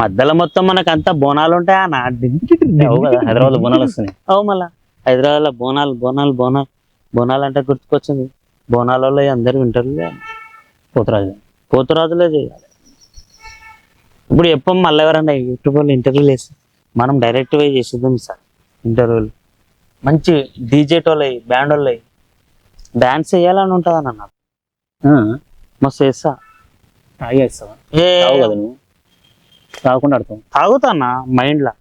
మధ్యలో మొత్తం మనకు అంతా బోనాలు ఉంటాయా అన్న? హైదరాబాద్ లో బోనాలు వస్తున్నాయి. అవు మళ్ళా హైదరాబాద్ లో బోనాలు బోనాలు బోనాలు బోనాలు అంటే గుర్తుకొచ్చింది. బోనాలలో అందరు వింటారు. పోతురాజు పోతురాజులే చేయాలి. ఇప్పుడు చెప్పం మళ్ళీ ఎవరన్నా యూట్యూబ్ వాళ్ళు ఇంటర్వ్యూలు వేసి మనం డైరెక్ట్ పోయి చేసేద్దాం సార్. ఇంటర్వ్యూలు మంచి డీజేట్ వాళ్ళవి బ్యాండ్ వాళ్ళవి డాన్స్ వేయాలని ఉంటుంది అన్న నాకు. మస్తు చేస్తా. తాగేస్తావా? ఏ కదా నువ్వు తాగకుండా ఆడతావు. తాగుతానా మైండ్ లా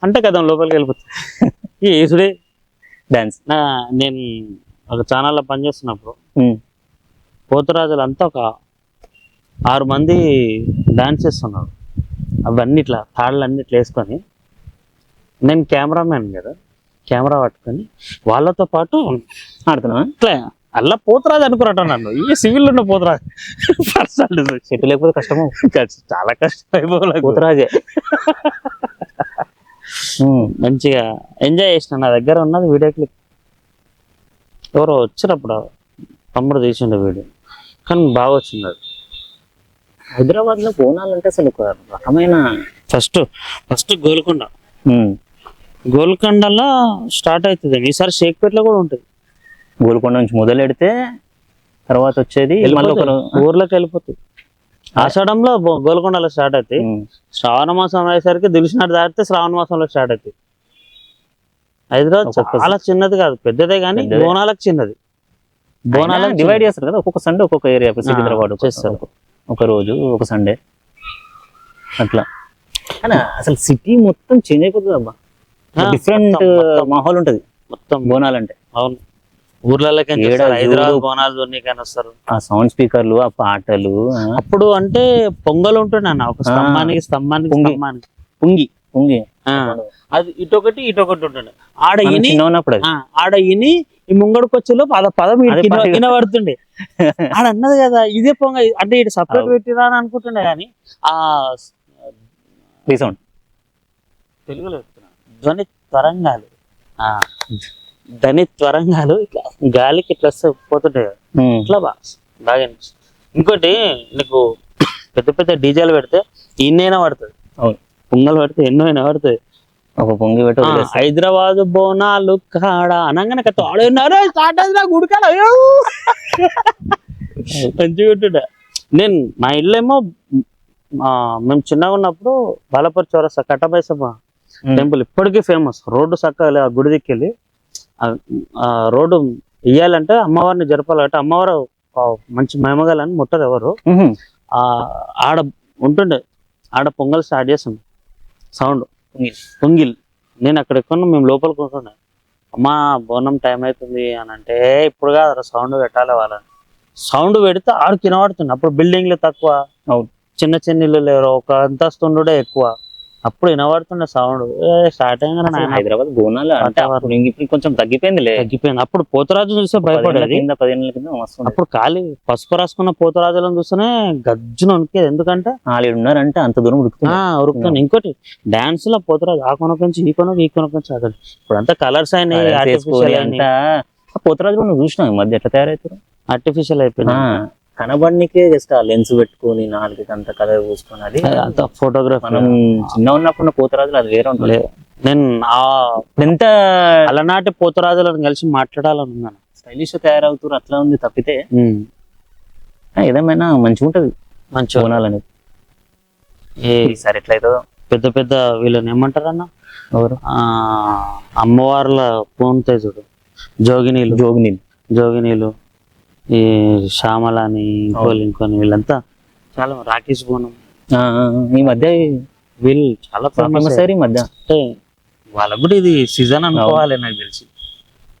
అంటే కదా లోపలికి వెళ్ళిపోతుంది. ఈ ఏసుడే డాన్స్. నేను ఒక ఛానల్లో పనిచేస్తున్నప్పుడు పోతురాజులు అంతా ఒక 6 మంది డాన్స్ చేస్తున్నారు. అవన్నీ ఇట్లా తాళ్ళు అన్ని ఇట్లా వేసుకొని, నేను కెమెరామ్యాన్ కదా, కెమెరా పట్టుకొని వాళ్ళతో పాటు ఆడుతున్నా. ఇట్లా అలా పోతురాజు అనుకున్నట్టు నన్ను. ఈ సివిల్ ఉన్న పోతురాజు పర్సనల్ చెట్టు లేకపోతే కష్టము, చాలా కష్టం అయిపోలే. పోతురాజే మంచిగా ఎంజాయ్ చేసిన. నా దగ్గర ఉన్నది వీడియో క్లిప్. ఎవరో వచ్చినప్పుడు తమ్ముడు తీసిండే వీడియో, కానీ బాగా వచ్చింది అది. హైదరాబాద్ లో బోనాలు అంటే అసలు ఒక రకమైన ఫస్ట్ గోల్కొండలో స్టార్ట్ అవుతుంది. ఈసారి షేక్పేటలో కూడా ఉంటుంది. గోల్కొండ నుంచి మొదలెడితే తర్వాత వచ్చేది ఊర్లోకి వెళ్ళిపోతుంది. ఆషాఢంలో గోల్కొండలో స్టార్ట్ అవుతాయి. శ్రావణ మాసం అయ్యేసరికి దిల్సినాడు దాటితే శ్రావణ మాసంలో స్టార్ట్ అవుతాయి. హైదరాబాద్ చాలా చిన్నది కాదు, పెద్దదే, కానీ బోనాలకు చిన్నది. బోనాలకు డివైడ్ చేస్తారు కదా, ఒక్కొక్క సండే ఒక్కొక్క ఏరియా. సికింద్రాబాద్ చేస్తారు ఒక రోజు, ఒక సండే అట్లా. కానీ అసలు సిటీ మొత్తం చేంజ్ అయిపోతుంది అబ్బా. డిఫరెంట్ మాహోల్ ఉంటది మొత్తం బోనాలు అంటే. అవును, ఊర్లలోకి హైదరాబాద్ బోనాలు కానీ వస్తారు. ఆ సౌండ్ స్పీకర్లు, ఆ పాటలు. అప్పుడు అంటే పొంగల్ ఉంటుండే అన్న, ఒక స్తంభానికి పొంగి పొంగి అది ఇటొకటి ఇటొకటి ఉంటుండే. ఆడ ఇని ఈ ముంగడికి వచ్చేలో పదం వినబడుతుండే. ఆడ అన్నది కదా ఇదే పొంగ అంటే ఇటు సపరేట్ పెట్టిరా అని అనుకుంటుండే. కానీ ఆ తెలుగులో ధ్వని త్వరంగాలు ఇట్లా గాలికి ఇట్లా పోతుంటాయి కదా, ఇట్లా బాగా అనిపిస్తుంది. ఇంకోటి నీకు పెద్ద పెద్ద డీజేలు పెడితే ఇన్నైనా పడుతుంది. పొంగల్ పడితే ఎన్నో అయినా పడుతుంది. ఒక పొంగి పెట్టి హైదరాబాద్ బోనాలు కాడ అనగానే గుడికాడ మంచిగా ఉంటుండే. నేను మా ఇల్లు ఏమో మేము చిన్నగా ఉన్నప్పుడు బాలపూర్ చౌరస్తా కట్టబైసమ్మ టెంపుల్ ఇప్పటికీ ఫేమస్. రోడ్డు చక్కగా ఆ గుడి దిక్కెళ్ళి రోడ్డు ఇయ్యాలంటే అమ్మవారిని జరపాలంటే అమ్మవారు మంచి మహిమగలని ముట్టరు ఎవరు. ఆడ ఉంటుండే, ఆడ పొంగల్ స్టార్ట్ చేస్తుండే సౌండ్ పొంగిల్. నేను అక్కడ ఎక్కువ మేము లోపలికి ఉంటుండే. అమ్మా బోనం టైం అవుతుంది అని అంటే, ఇప్పుడు కాదు సౌండ్ పెట్టాలి వాళ్ళని. సౌండ్ పెడితే ఆడికి వినబడుతుంది. అప్పుడు బిల్డింగ్లు తక్కువ, చిన్న చిన్న ఇల్లు లేరు, ఒక అంతస్తుండే ఎక్కువ. అప్పుడు వినబడుతుండే సౌండ్. స్టార్ట్ అయ్యింది హైదరాబాద్ బోనాలు అంటే కొంచెం తగ్గిపోయింది. అప్పుడు పోతురాజు చూస్తే భయపడేది. 10 ఏళ్ల కింద అప్పుడు ఖాళీ పసుపు రాసుకున్న పోతురాజులను చూస్తేనే గజ్జున ఉనికేది. ఎందుకంటే వాళ్ళు ఉన్నారంటే అంత దూరం ఉరుకుతాను. ఇంకోటి డాన్స్ లో పోతురాజు ఆ కొనక నుంచి ఈ కొనకు, ఈ కొనక నుంచి అక్కడ. ఇప్పుడు అంతా కలర్స్ అయినాయి. పోతురాజు నువ్వు చూసినావు ఈ మధ్య ఎట్లా తయారవుతారు, ఆర్టిఫిషియల్ అయిపోయింది. కనబడికే జస్ట్ ఆ లెన్స్ పెట్టుకొని 4 అంత కలర్ పూసుకొని అది అంత ఫోటోగ్రఫీ. మనం చిన్న ఉన్నప్పుడు పోతురాజులు అది వేరే ఉంటుంది. నేను ఎంత అలనాటి పోతురాజులను కలిసి మాట్లాడాలని ఉన్నాను. స్టైలిష్ తయారవుతారు అట్లా ఉంది తప్పితే ఏదేమైనా మంచిగా ఉంటది మంచి బోనాలు అనేది. ఈసారి ఎట్లయితే పెద్ద పెద్ద వీళ్ళని ఏమంటారు అన్న, ఎవరు అమ్మవార్ల పూంతాయి చూడు, జోగినీలు ఈ శ్యామలని ఇంకొని వీళ్ళంతా చాలా. రాకేష్ బోనం ఈ మధ్య వీళ్ళు చాలా ఫేమస్ అయ్యారు ఈ మధ్య. అంటే వాళ్ళకు కూడా ఇది సీజన్ అనుకోవాలి నాకు తెలిసి.